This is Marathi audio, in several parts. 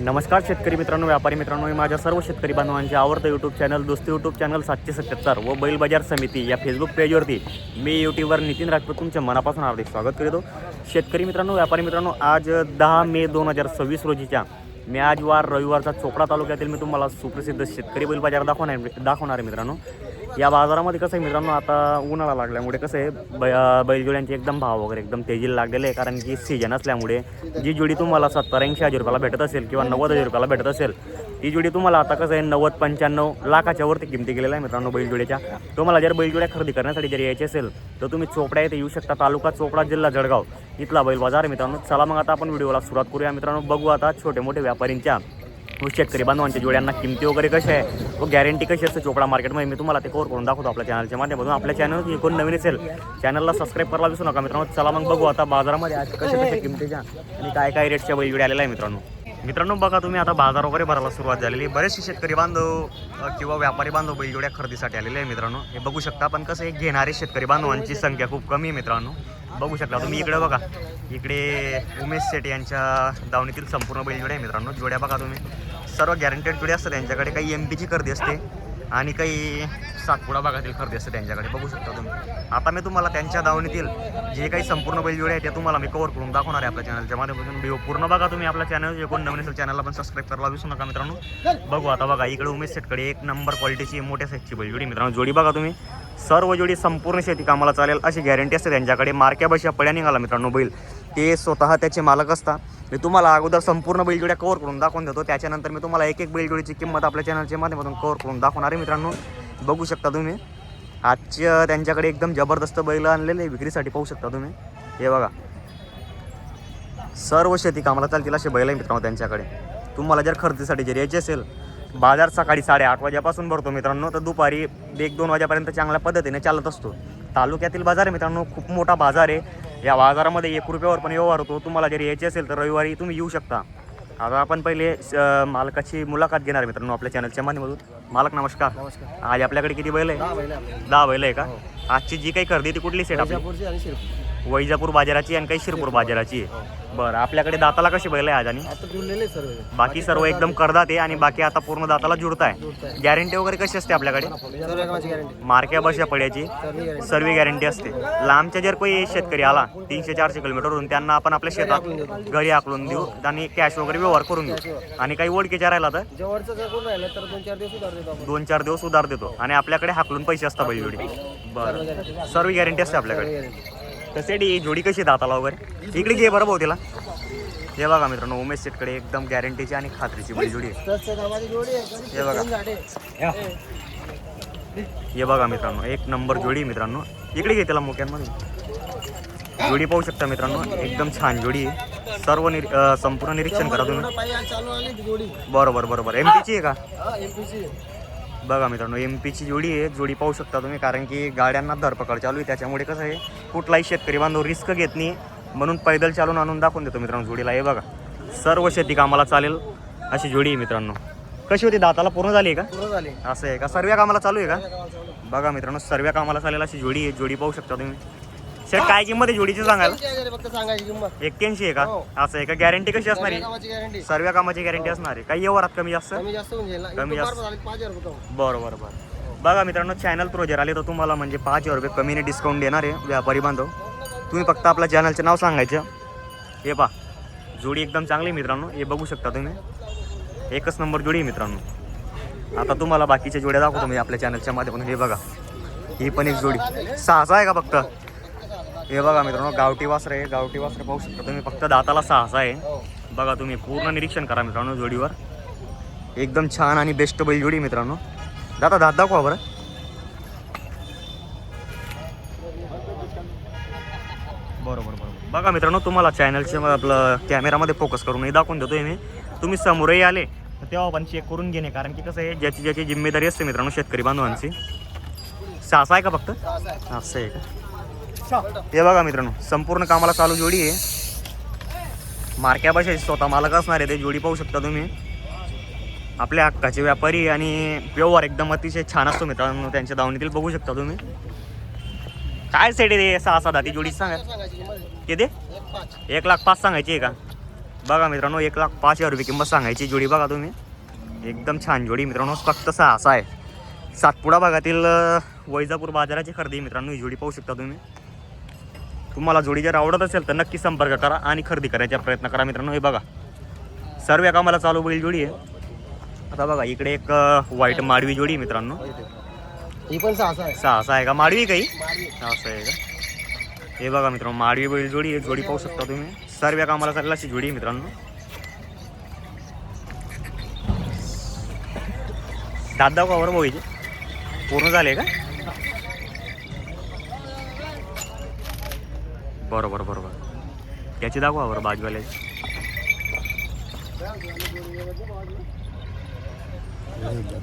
नमस्कार शेतकरी मित्रांनो, व्यापारी मित्रांनो, मी माझ्या सर्व शेतकरी बांधवांचे आवडतं यूट्यूब चॅनल दोस्ती यूट्यूब चॅनल 777 व बैल बाजार समिती या फेसबुक पेजवरती मी यूट्यूबवर नितीन राजपूत तुमच्या मनापासून हार्दिक स्वागत करतो. शेतकरी मित्रांनो, व्यापारी मित्रांनो, आज 10 मे 2026 रोजीच्या मी आज वार रविवारचा चोपडा तालुक्यातील मी तुम्हाला सुप्रसिद्ध शेतकरी बैल बाजार दाखवणार आहे मित्रांनो. या बाजारामध्ये कसं आहे मित्रांनो, आता उन्हाळा लागल्यामुळे कसं आहे बैलजोड्यांचे एकदम भाव वगैरे एकदम तेजीला लागलेले आहे. कारण की सीजन असल्यामुळे जी जोडी तुम्हाला 70-80 हजार रुपयाला भेटत असेल किंवा 90 हजार रुपयाला भेटत असेल, ती जोडी तुम्हाला आता कसं आहे 90-95 लाखाच्या वरती किमती गेलेल्या आहे मित्रांनो बैलजोड्याच्या. तुम्हाला जर बैलजोड्या खरेदी करण्यासाठी जर यायचे असेल तर तुम्ही चोपडा येथे येऊ शकता. तालुका चोपडा, जिल्हा जळगाव इथला बैल बाजार आहे मित्रांनो. चला मग आता आपण व्हिडिओला सुरुवात करूया मित्रांनो. बघू आता छोटे मोठे व्यापारींच्या व शेतकरी बांधवांच्या जोड्यांना किमती वगैरे कशा आहे व गॅरंटी कशी असते चोपडा मार्केटमध्ये, मी तुम्हाला ते कव्हर करून दाखवतो आपल्या चॅनलच्या माध्यमातून. आपल्या चॅनल कोण नवीन असेल चॅनलला सबस्क्राईब करायला विसरू नका मित्रांनो. चला मग बघू आता बाजारामध्ये आज कशा किमतीच्या आणि काय रेटच्या बैलजोड्या आलेल्या आहे मित्रांनो. बघा तुम्ही आता बाजार वगैरे भरायला सुरुवात झालेली. बरेचसे शेतकरी बांधव किंवा व्यापारी बांधव बैलजोड्या खरेदीसाठी आलेले आहे मित्रांनो. हे बघू शकता. पण कसं आहे, घेणारे शेतकरी बांधवांची संख्या खूप कमी आहे मित्रांनो. बघू शकता तुम्ही इकडे बघा, इकडे उमेश शेट यांच्या दावणीतील संपूर्ण बैलजोड्या आहे मित्रांनो. जोड्या बघा तुम्ही, सर्व गॅरंटेड जोड्या असतात त्यांच्याकडे. काही MP ची खरेदी असते आणि काही सातपुडा भागातील खरेदी असते त्यांच्याकडे. बघू शकता तुम्ही. आता मी तुम्हाला त्यांच्या दावणीतील जे काही संपूर्ण बैलजोड्या आहेत त्या तुम्हाला मी कव्हर करून दाखवणार आहे आपल्या चॅनलच्या माध्यमातून. व्हिडिओ पूर्ण बघा तुम्ही. आपल्या चॅनल जे कोण नवीन असेल चॅनलला पण सबस्क्राईब करायला विसरू नका मित्रांनो. बघू आता बघा, इकडे उमेश शेटकडे एक नंबर क्वालिटीची मोठ्या साईजची बैलजोडी मित्रांनो. जोडी बघा तुम्ही, सर्व जोडी संपूर्ण शेती कामाला चालेल अशी गॅरंटी असते त्यांच्याकडे. मार्क्या बशा पड्या निघाला मित्रांनो बैल, ते स्वतः त्याचे मालक असतात. मी तुम्हाला अगोदर संपूर्ण बैलजोड्या कव्हर करून दाखवून देतो, त्याच्यानंतर मी तुम्हाला एक बैलजोडीची किंमत आपल्या चॅनलच्या माध्यमातून कव्हर करून दाखवणार आहे मित्रांनो. बघू शकता तुम्ही, आजच्या त्यांच्याकडे एकदम जबरदस्त बैल आणलेले विक्रीसाठी. पाहू शकता तुम्ही. हे बघा, सर्व शेती कामाला चालतील असे बैल आहे मित्रांनो त्यांच्याकडे. तुम्हाला जर खरेदीसाठी जर यायचे असेल, बाजार सकाळी 8:30 वाजेपासून भरतो मित्रांनो, तर दुपारी 1-2 वाजेपर्यंत चांगल्या पद्धतीने चालत असतो. तालुक्यातील बाजार आहे मित्रांनो, खूप मोठा बाजार आहे. या बाजारामध्ये 1 रुपयावर पण व्यवहार होतो. तुम्हाला जर यायचे असेल तर रविवारी तुम्ही येऊ शकता. आता आपण पहिले मालकाची मुलाखत घेणार मित्रांनो आपल्या चॅनलच्या माध्यमातून. मालक नमस्कार. आज आपल्याकडे किती बैल आहे? 10 बैल आहे का? आजची जी काही खरेदी ती कुठली सेट आपली? वैजापूर बाजाराची आणि काही शिरपूर बाजाराची आहे. बरं, आपल्याकडे दाताला कशी बैल आहे आज? आणि बाकी सर्व एकदम करदात आहे आणि बाकी आता पूर्ण दाताला जुळत आहे. गॅरंटी वगैरे कशी असते आपल्याकडे? मार्क्या बशा पड्याची सर्व गॅरंटी असते. लांबच्या जर कोणी शेतकरी आला 300-400 किलोमीटरवरून, त्यांना आपण आपल्या शेतात घरी आकलून देऊ आणि कॅश वगैरे व्यवहार करून देऊ. आणि काही ओळखीच्या राहिला तर 2-4 दिवस उधार देतो आणि आपल्याकडे हाकलून पैसे असतात बैलजोडी. बरं, सर्व गॅरंटी असते आपल्याकडे. तसे ही जोडी कशी दाताला वगैरे? इकडे घे बरं भाऊ तिला. हे बघा मित्रांनो, उमेश शेटकडे एकदम गॅरंटीची आणि खात्रीची बैलजोडी आहे. हे बघा, हे बघा मित्रांनो, एक नंबर जोडी मित्रांनो. इकडे घे त्याला मोक्यांमध्ये. जोडी पाहू शकता मित्रांनो, एकदम छान जोडी आहे. सर्व संपूर्ण निरीक्षण करा तुम्ही. बरोबर MP ची आहे का? बघा मित्रांनो, MP ची जोडी आहे. जोडी पाहू शकता तुम्ही, कारण की गाड्यांना धरपकड चालू आहे. त्याच्यामुळे कसं आहे, कुठलाही शेतकरी बांधव रिस्क घेत नाही म्हणून पैदल चालून आणून दाखवून देतो मित्रांनो जोडीला. हे बघा, सर्व शेती कामाला चालेल अशी जोडी आहे मित्रांनो. कशी होती? दाताला पूर्ण झाली आहे का? असं आहे का? सर्व कामाला चालू आहे का? बघा मित्रांनो, सर्व कामाला चालेल अशी जोडी आहे. जोडी पाहू शकता तुम्ही. सर, काय किंमत आहे जोडीची सांगायला? 81 आहे का? असं आहे का? गॅरंटी कशी असणार आहे? सर्व कामाची गॅरंटी असणार आहे. काही व्यवहारात कमी जास्त? कमी जास्त. बरोबर. बघा मित्रांनो, चॅनल थ्रू जर आले तर तुम्हाला म्हणजे 5,000 रुपये कमीने डिस्काउंट देणार आहे व्यापारी बांधव. तुम्ही फक्त आपल्या चॅनलचं नाव सांगायचं. हे पहा, जोडी एकदम चांगली मित्रांनो. हे बघू शकता तुम्ही, एकच नंबर जोडी मित्रांनो. आता तुम्हाला बाकीच्या जोड्या दाखवतो मी आपल्या चॅनलच्या माध्यमातून. हे बघा, ही पण एक जोडी 6 आहे का फक्त? हे बघा मित्रांनो, गावठी वासर आहे. गावठी वासर पाहू शकता तुम्ही. फक्त दाताला 6 आहे. बघा तुम्ही, पूर्ण निरीक्षण करा मित्रांनो जोडीवर. एकदम छान आणि बेस्ट बैल जोडी मित्रांनो. दादा दात दाखवा बरं. बरोबर. बघा मित्रांनो, तुम्हाला चॅनलच्या आपलं कॅमेरामध्ये फोकस करूनही दाखवून देतोय मी. तुम्ही समोरही आले तेव्हा पण चेक करून घेणे, कारण की कसं आहे, ज्याची जिम्मेदारी असते मित्रांनो शेतकरी बांधवांची. 6 आहे का फक्त? असं आहे का? हे बघा मित्रांनो, संपूर्ण कामाला चालू जोडी आहे. मार्क्या भाषेचे स्वतः मालक असणार आहे ते. जोडी पाहू शकता तुम्ही. आपल्या हक्काचे व्यापारी आणि व्यवहार एकदम अतिशय छान असतो मित्रांनो त्यांच्या दावणीतील. बघू शकता तुम्ही. काय सेट आहे 6-7 ती जोडी सांगा किती? 1,05,000 सांगायची आहे का? बघा मित्रांनो 1,05,000 रुपये किंमत सांगायची जोडी. बघा तुम्ही एकदम छान जोडी मित्रांनो. फक्त 6 आहे. सातपुडा भागातील वैजापूर बाजाराची खरेदी मित्रांनो. ही जोडी पाहू शकता तुम्ही. तुम्हाला जोडी जर आवडत असेल तर नक्की संपर्क करा आणि खरेदी करायचा प्रयत्न करा मित्रांनो. हे बघा सर्व कामाला चालू बैल जोडी आहे. आता बघा इकडे एक व्हाईट माडवी जोडी मित्रांनो. ही पण 6 आहे का माडवी काही? 6 आहे का? हे बघा मित्रांनो माडवी बैल जोडी आहे. जोडी पाहू शकता तुम्ही. सर्व कामाला चाललेली अशी जोडी मित्रांनो. दादा कावर बोईचे पूर्ण झाले का? बरोबर त्याची दाखवावर बाजूवाल्याची.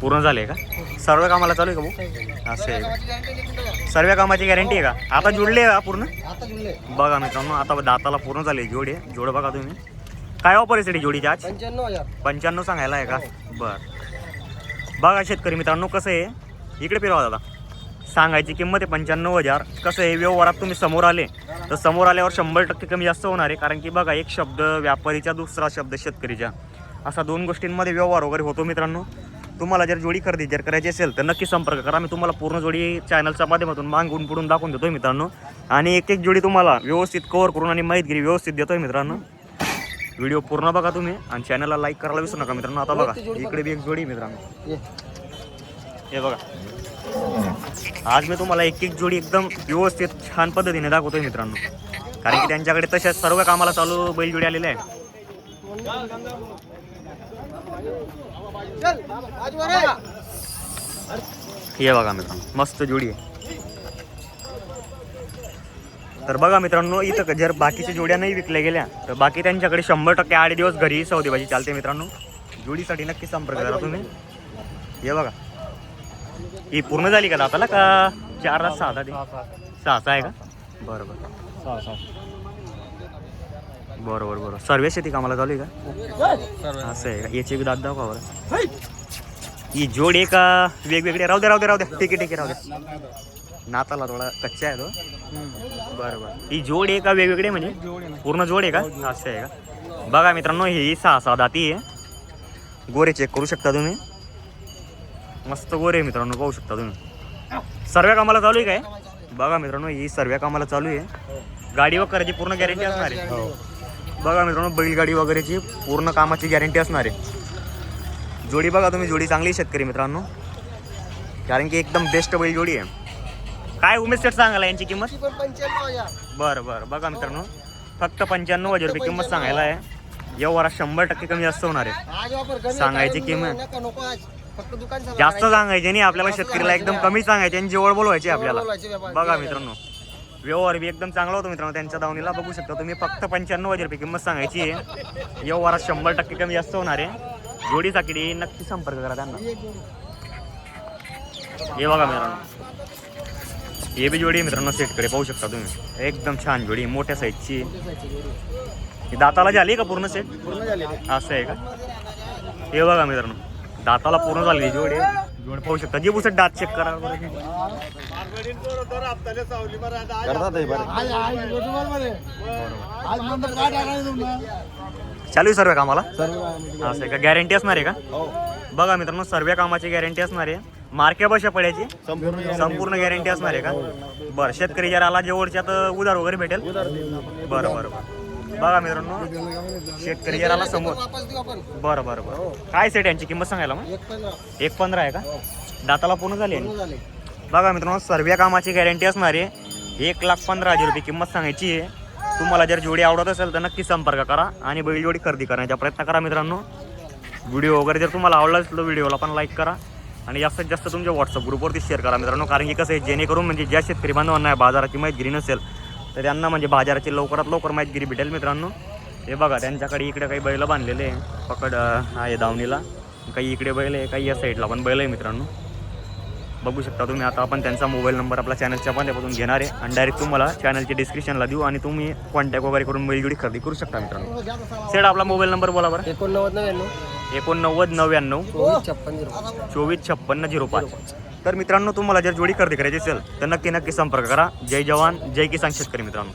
पूर्ण झाले का? सर्व कामाला चालू आहे का भाऊ? असं आहे का? सर्व कामाची गॅरंटी आहे का? आता जुळले का पूर्ण? बघा मित्रांनो आता दाताला पूर्ण झाले जोडी. जोड बघा तुम्ही. काय ऑफर आहे जोडीची आज? 95 सांगायला आहे का? बरं बघा शेतकरी मित्रांनो कसं आहे इकडे फिरवा दादा. सांगायची किंमत आहे 95,000. कसं आहे व्यवहारात तुम्ही समोर आले तर समोर आल्यावर 100% कमी जास्त होणार आहे. कारण की बघा एक शब्द व्यापारीचा दुसरा शब्द शेतकरीचा असा 2 गोष्टींमध्ये व्यवहार वगैरे होतो मित्रांनो. तुम्हाला जर जोडी खरेदी जर करायची असेल तर नक्की संपर्क करा. मी तुम्हाला पूर्ण जोडी चॅनलच्या माध्यमातून मागून पुढून दाखवून देतोय मित्रांनो. आणि एक जोडी तुम्हाला व्यवस्थित कव्हर करून आणि माहितगिरी व्यवस्थित देतोय मित्रांनो. व्हिडिओ पूर्ण बघा तुम्ही आणि चॅनलला लाईक करायला विसरू नका मित्रांनो. आता बघा इकडे बी एक जोडी मित्रांनो. हे बघा आज मी तुम्हाला एक जोडी एकदम व्यवस्थित छान पद्धतीने दाखवतोय मित्रांनो. कारण की त्यांच्याकडे तशा सर्व कामाला चालू बैल जोडी आलेल्या आहे. हे बघा मित्रांनो मस्त जोडी आहे. तर बघा मित्रांनो इथं जर बाकीच्या जोड्या नाही विकल्या गेल्या तर बाकी त्यांच्याकडे 100% 8 दिवस घरी सौदेबाजी चालते मित्रांनो. जोडीसाठी नक्की संपर्क करा तुम्ही. हे बघा ही पूर्ण झाली का दाताला का 4 6 आहे का? बरोबर सर्व शेती कामाला चालू आहे का? असं आहे का? याचे बी दात दाखवा बरं. ही जोड आहे का वेगवेगळे? राहू द्या ठीक आहे राहू द्या. नाताला थोडा कच्चा आहे तो. बरोबर ही जोड आहे का वेगवेगळे म्हणजे पूर्ण जोड आहे का? असं आहे का? बघा मित्रांनो ही 6 दाती आहे. गोरे चेक करू शकता तुम्ही. मस्त गोरे मित्रांनो पाहू शकता तुम्ही. सर्व कामाला चालू आहे काय? बघा मित्रांनो ही सर्व कामाला चालू आहे. गाडी वगैरेची पूर्ण गॅरंटी असणार आहे. बघा मित्रांनो बैलगाडी वगैरेची पूर्ण कामाची गॅरंटी असणार आहे. जोडी बघा तुम्ही. जोडी चांगली शेतकरी मित्रांनो. कारण की एकदम बेस्ट बैल जोडी आहे. काय उमेश सेट सांगायला यांची किंमत? बरं बघा मित्रांनो फक्त 95,000 रुपये किंमत सांगायला आहे. व्यवहारात 100% कमी जास्त होणार आहे. सांगायची किंमत जास्त सांगायची नाही आपल्याला. शेतकरीला एकदम कमी सांगायची आणि जेवढ बोलवायची आपल्याला. बघा मित्रांनो व्यवहार बी एकदम चांगला होतो मित्रांनो. त्यांच्या दावणीला बघू शकता तुम्ही. फक्त 95,000 रुपये किंमत सांगायची आहे. व्यवहारात 100% कमी जास्त होणार आहे. जोडीसाठी नक्की संपर्क करा त्यांना. हे बघा मित्रांनो हे बी जोडी मित्रांनो शेतकरी पाहू शकता तुम्ही. एकदम छान जोडी मोठ्या साईजची. दाताला झाली का पूर्ण सेट? असं आहे का? हे बघा मित्रांनो दाताला पूर्ण झाली जोडी. जोड पाहू शकता. जी पुसट दात चेक करा. चालू सर्व कामाला असं आहे का? गॅरंटी असणार आहे का? बघा मित्रांनो सर्व कामाची गॅरंटी असणार आहे. मार्क्या बशा पडायची संपूर्ण गॅरंटी असणार आहे का? बरं शेतकरी जर आला जवळच्या तर उधार वगैरे भेटेल? बरं बघा मित्रांनो शेतकरी जर आला समोर. बरं काय सेट यांची किंमत सांगायला मग? 1.15 आहे का? दाताला पूर्ण झाली. बघा मित्रांनो सर्व कामाची गॅरंटी असणार आहे. 1,15,000 रुपये किंमत सांगायची आहे. तुम्हाला जर जोडी आवडत असेल तर नक्की संपर्क करा आणि बैल जोडी खरेदी करण्याचा प्रयत्न करा मित्रांनो. व्हिडिओ वगैरे जर तुम्हाला आवडला असेल तर व्हिडिओला पण लाईक करा आणि जास्तीत जास्त तुमच्या व्हॉट्सअप ग्रुपवरती शेअर करा मित्रांनो. कारण की कसं आहे जेणेकरून म्हणजे ज्या शेतकरी बांधवांना बाजाराची माहितगिरी नसेल तर त्यांना म्हणजे बाजाराची लवकरात लवकर माहितगिरी भेटेल मित्रांनो. हे बघा त्यांच्याकडे इकडे काही बैल बांधलेले आहे. पकड आहे दावणीला. काही इकडे बैल आहे काही या साईडला पण बैल आहे मित्रांनो. बघू शकता तुम्ही. आता आपण त्यांचा मोबाईल नंबर आपल्या चॅनलच्या माध्यमातून घेणार आहे आणि डायरेक्ट तुम्हाला चॅनलच्या डिस्क्रिप्शनला देऊ आणि तुम्ही कॉन्टॅक्ट वगैरे करून बैलजोडी खरेदी करू शकता मित्रांनो. सेट आपला मोबाईल नंबर बोला बरं. 8999 245605. तर मित्रांनो तुम्हाला जर जोडी खरेदी करायची असेल तर नक्की संपर्क करा. जय जवान जय किसान शेतकरी मित्रांनो.